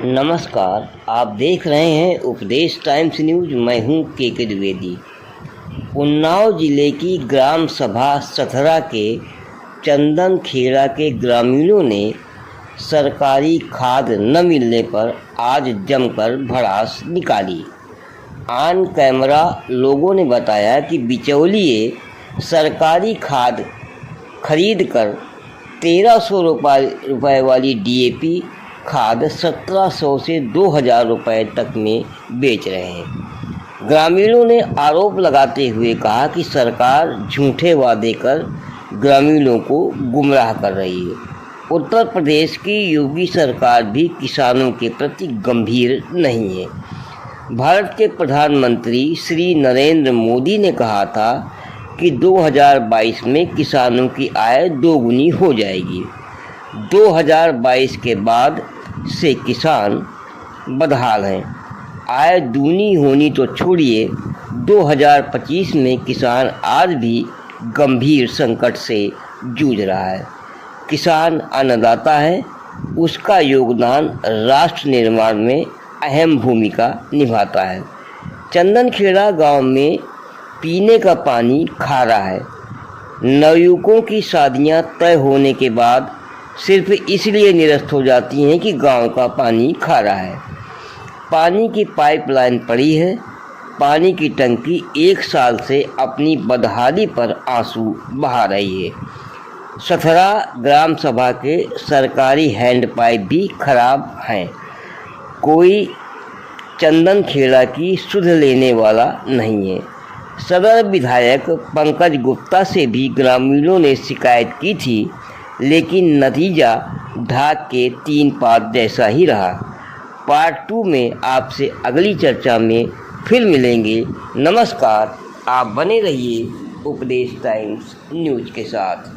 नमस्कार, आप देख रहे हैं उपदेश टाइम्स न्यूज। मैं हूं के द्विवेदी। उन्नाव जिले की ग्राम सभा सथरा के चंदन खेड़ा के ग्रामीणों ने सरकारी खाद न मिलने पर आज जमकर भड़ास निकाली। ऑन कैमरा लोगों ने बताया कि बिचौलिए सरकारी खाद खरीदकर 1300 रुपये वाली डीएपी खाद 1700 से 2000 रुपये तक में बेच रहे हैं। ग्रामीणों ने आरोप लगाते हुए कहा कि सरकार झूठे वादे कर ग्रामीणों को गुमराह कर रही है। उत्तर प्रदेश की योगी सरकार भी किसानों के प्रति गंभीर नहीं है। भारत के प्रधानमंत्री श्री नरेंद्र मोदी ने कहा था कि 2022 में किसानों की आय दोगुनी हो जाएगी। 2022 के बाद से किसान बदहाल हैं। आय दूनी होनी तो छोड़िए, 2025 में किसान आज भी गंभीर संकट से जूझ रहा है। किसान अन्नदाता है, उसका योगदान राष्ट्र निर्माण में अहम भूमिका निभाता है। चंदनखेड़ा गांव में पीने का पानी खारा है। नवयुवकों की शादियां तय होने के बाद सिर्फ इसलिए निरस्त हो जाती हैं कि गांव का पानी खारा है। पानी की पाइपलाइन पड़ी है। पानी की टंकी 1 साल से अपनी बदहाली पर आंसू बहा रही है। सथरा ग्राम सभा के सरकारी हैंडपाइप भी खराब हैं। कोई चंदनखेड़ा की सुध लेने वाला नहीं है। सदर विधायक पंकज गुप्ता से भी ग्रामीणों ने शिकायत की थी, लेकिन नतीजा ढाक के 3 पात जैसा ही रहा। पार्ट 2 में आपसे अगली चर्चा में फिर मिलेंगे। नमस्कार, आप बने रहिए उपदेश टाइम्स न्यूज के साथ।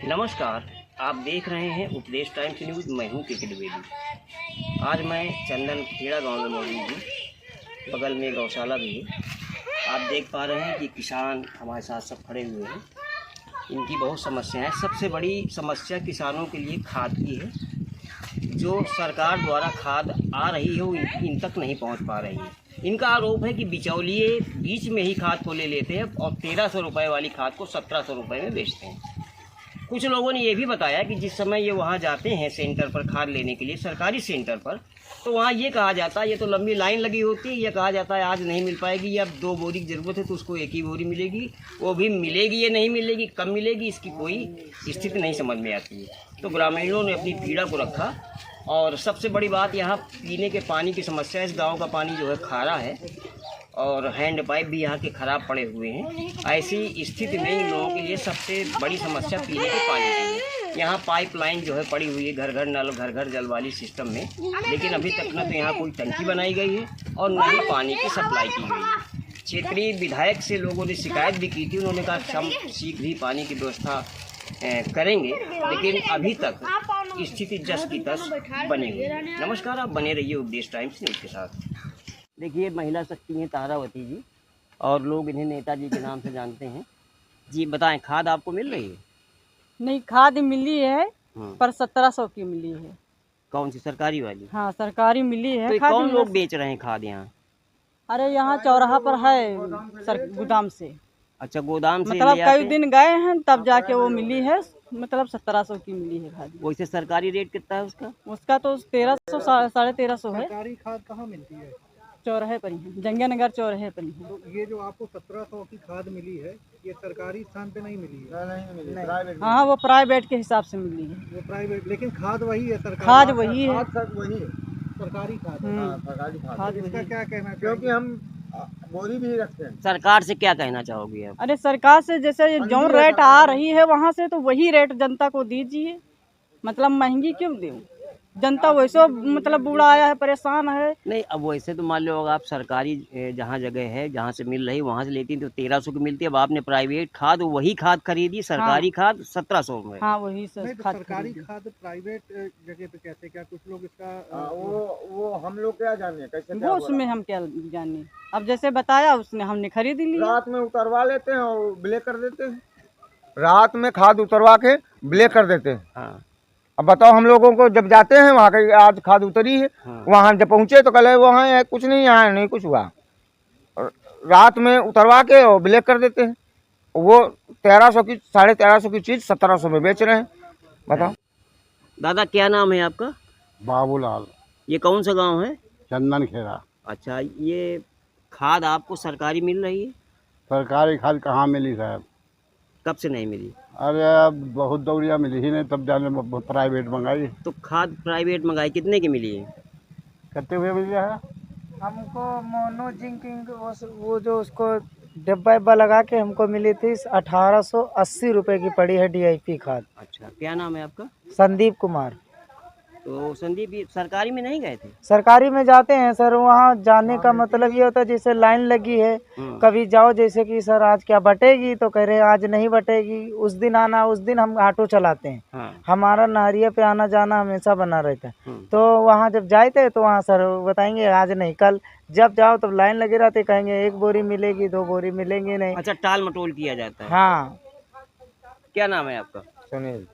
नमस्कार, आप देख रहे हैं उपदेश टाइम्स न्यूज। मैं हूं के द्विवेदी। आज मैं चंदनखेड़ा गांव में मौजूद हूँ। बगल में गौशाला भी है। आप देख पा रहे हैं कि किसान हमारे साथ सब खड़े हुए हैं। इनकी बहुत समस्या है। सबसे बड़ी समस्या किसानों के लिए खाद की है। जो सरकार द्वारा खाद आ रही है वो इन तक नहीं पहुंच पा रही है। इनका आरोप है कि बिचौलिए बीच में ही खाद को ले लेते हैं और 1300 रुपये वाली खाद को 1700 रुपये में बेचते हैं। कुछ लोगों ने ये भी बताया कि जिस समय ये वहाँ जाते हैं सेंटर पर खाद लेने के लिए, सरकारी सेंटर पर, तो वहाँ ये कहा जाता है, ये तो लंबी लाइन लगी होती है, ये कहा जाता है आज नहीं मिल पाएगी, ये अब 2 बोरी की ज़रूरत है तो उसको 1 ही बोरी मिलेगी। वो भी मिलेगी या नहीं मिलेगी, कब मिलेगी, इसकी कोई स्थिति नहीं समझ में आती है। तो ग्रामीणों ने अपनी पीड़ा को रखा। और सबसे बड़ी बात, यहाँ पीने के पानी की समस्या है। इस गाँव का पानी जो है खारा है और हैंड पाइप भी यहाँ के ख़राब पड़े हुए हैं। ऐसी स्थिति में इन लोगों के लिए सबसे बड़ी समस्या पीने के पानी की है। यहाँ पाइपलाइन जो है पड़ी हुई है, घर घर नल, घर घर जल वाली सिस्टम में, लेकिन अभी तक न तो यहाँ कोई टंकी बनाई गई है और न ही पानी की सप्लाई की गई है। क्षेत्रीय विधायक से लोगों ने शिकायत भी की थी। उन्होंने कहा हम शीघ्र ही पानी की व्यवस्था करेंगे, लेकिन अभी तक स्थिति जस की तस बनी हुई है। नमस्कार, आप बने रहिए उपदेश टाइम्स न्यूज़ के साथ। देखिए, महिला शक्ति हैं तारावती जी, और लोग इन्हें नेताजी के नाम से जानते हैं। जी बताएं, खाद आपको मिल रही है? नहीं, खाद मिली है पर 1700 की मिली है। कौन सी, सरकारी वाली? हाँ, सरकारी मिली है। तो खाद कौन लोग बेच रहे हैं खाद यहाँ? अरे यहाँ चौराहा पर है गोदाम से। अच्छा, गोदाम से मतलब ले आते कई दिन गए हैं तब जाके वो मिली है। मतलब 1700 की मिली है खाद। वैसे सरकारी रेट कितना है उसका? उसका तो 1300 1350 है। सरकारी खाद कहाँ मिलती है? चौराहे पर ही है, जंगीनगर चौराहे पर ही है। तो ये जो आपको 1700 की खाद मिली है, ये सरकारी स्थान पे नहीं मिली है? नहीं मिली, प्राइवेट। हाँ, वो प्राइवेट के हिसाब से मिली है। वो प्राइवेट, लेकिन खाद वही है, सरकारी खाद वही है। वही है, सरकारी खाद। सरकारी खाद। इसका क्या कहना है? क्योंकि हम बोरी भी रखते हैं। सरकार से क्या कहना चाहोगे आप? अरे सरकार से जैसे जो रेट आ रही है वहाँ से, तो वही रेट जनता को दीजिए। मतलब महंगी क्यों दें? जनता वैसे मतलब बूढ़ा आया है, परेशान है। नहीं, अब वैसे तो मान लो अगर आप सरकारी जहाँ जगह है, जहाँ से मिल रही वहाँ से लेती तो 1300 की मिलती है। अब आपने प्राइवेट खाद वही खाद खरीदी, सरकारी खाद 1700 में। हाँ, वही खाद। सरकारी खाद प्राइवेट जगह पे कैसे, क्या कुछ लोग इसका वो हम लोग क्या जाने कैसे, वो उसमें हम क्या जाने। अब जैसे बताया उसने, हमने खरीद ली। रात में उतरवा लेते हैं और ब्लैक कर देते हैं। रात में खाद उतरवा के ब्लैक कर देते हैं। हाँ, अब बताओ, हम लोगों को जब जाते हैं वहाँ की आज खाद उतरी है, हाँ। वहाँ जब पहुँचे तो कल वहाँ है कुछ नहीं, यहाँ नहीं कुछ हुआ। और रात में उतरवा के और ब्लैक कर देते हैं। वो 1300 की 1350 की चीज़ 1700 में बेच रहे हैं। बताओ। दादा क्या नाम है आपका? बाबूलाल, ये कौन सा गांव है? चंदन खेड़ा। अच्छा, ये खाद आपको सरकारी मिल रही है? सरकारी खाद कहाँ मिली साहब? कब से नहीं मिली? अरे अब बहुत दौड़िया मिली ही नहीं, तब जाने प्राइवेट मंगाई। तो खाद प्राइवेट मंगाई, कितने की मिली है? कितने हुए मिल है? हमको मोनो जिंकिंग वो जो उसको डिब्बा लगा के हमको मिली थी 1880 रुपए की पड़ी है DIP खाद। अच्छा, क्या नाम है आपका? संदीप कुमार। तो संदीप ये सरकारी में नहीं गए थे? सरकारी में जाते हैं सर, वहाँ जाने का मतलब ये होता है जैसे लाइन लगी है, कभी जाओ जैसे कि सर आज क्या बटेगी, तो कह रहे हैं आज नहीं बटेगी, उस दिन आना। उस दिन हम ऑटो चलाते हैं, हाँ। हमारा नारिया पे आना जाना हमेशा बना रहता है। हम्म। तो वहाँ जब जाते तो वहाँ सर बताएंगे आज नहीं कल, जब जाओ तब लाइन लगे रहते, कहेंगे 1 बोरी मिलेगी 2 बोरी मिलेंगे नहीं। अच्छा, टाल मटोल किया जाता है। हाँ। क्या नाम है आपका? सुनील।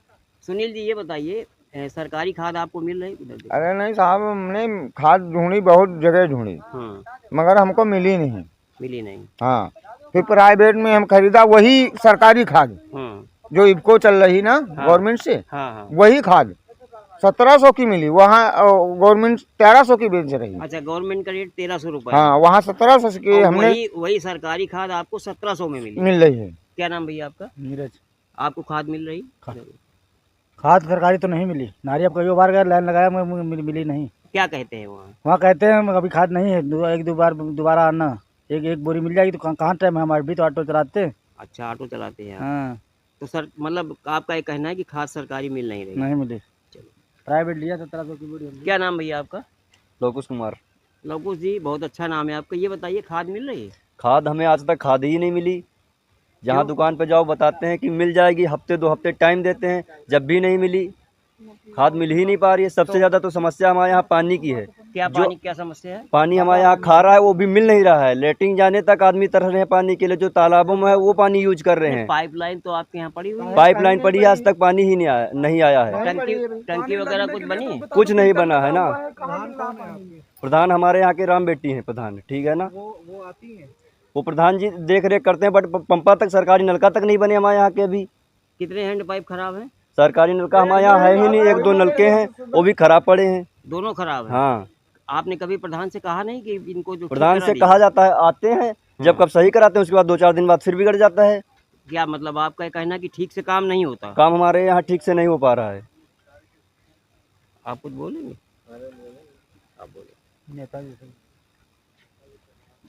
सुनील जी, ये बताइए सरकारी खाद आपको मिल रही उधर? अरे नहीं साहब, हमने खाद ढूंढी, बहुत जगह ढूंढी, हाँ, मगर हमको मिली नहीं। मिली नहीं। हाँ, फिर प्राइवेट में हम खरीदा वही सरकारी खाद हाँ जो इफको चल रही ना गवर्नमेंट से, हाँ हाँ। वही खाद 1700 की मिली। वहाँ गवर्नमेंट 1300 की बेच रही। अच्छा, गवर्नमेंट का रेट 1300 रुपये। हाँ, वहाँ 1700 की और हमने वही सरकारी खाद आपको 1700 में मिली। मिल रही है। क्या नाम भैया आपका? नीरज। आपको खाद मिल रही? खाद सरकारी तो नहीं मिली, नारिया कई बार गया लाइन लगाया मिली नहीं। क्या कहते हैं वहाँ? वहाँ कहते हैं अभी खाद नहीं है, 1-2 बार दोबारा आना, एक बोरी मिल जाएगी। तो कहाँ टाइम है, हमारे भी तो ऑटो चलाते हैं। अच्छा, ऑटो चलाते हैं आप। हाँ। तो सर मतलब आपका ये कहना है कि खाद सरकारी मिल नहीं रही? नहीं मिली, चलो। प्राइवेट लिया 1700 की बोरी। क्या नाम भैया आपका? लोकुश कुमार। लवकुश जी, बहुत अच्छा नाम है आपका। ये बताइए खाद मिल रही है? खाद हमें आज तक खाद ही नहीं मिली। जहाँ दुकान पे जाओ बताते हैं कि मिल जाएगी, हफ्ते 2 हफ्ते टाइम देते हैं, जब भी नहीं मिली। खाद मिल ही नहीं पा रही है। सबसे ज़्यादा तो समस्या हमारे यहाँ पानी की है। क्या पानी क्या समस्या है? पानी हमारे यहाँ खारा है, वो भी मिल नहीं रहा है। लेटरिन जाने तक आदमी तरस रहे हैं पानी के लिए, जो तालाबों में है वो पानी यूज कर रहे हैं। पाइपलाइन तो आपके यहाँ पड़ी हुई है? पाइपलाइन पड़ी है, आज तक पानी ही नहीं आया है। टंकी वगैरह कुछ बनी है? कुछ नहीं बना है ना। प्रधान कौन है आपके? प्रधान हमारे यहाँ के राम बेटी हैं प्रधान, ठीक है ना। वो आती है? वो प्रधान जी देख रेख करते हैं, बट पंपा तक सरकारी नलका तक नहीं बने हमारे यहाँ के अभी। कितने हैंड पाइप खराब है? सरकारी नलका हमारे यहाँ है ही नहीं, 1-2 नलके हैं, वो भी खराब पड़े हैं। दोनों खराब है? हाँ। आपने कभी प्रधान से कहा नहीं कि इनको जो प्रधान ठीक से करा कहा जाता है, आते हैं, जब कब सही कराते हैं उसके बाद 2-4 दिन बाद फिर बिगड़ जाता है। क्या मतलब आपका ये कहना कि ठीक से काम नहीं होता? काम हमारे यहाँ ठीक से नहीं हो पा रहा है। आप कुछ बोलेंगे? आप बोले।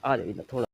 आ जाइए थोड़ा।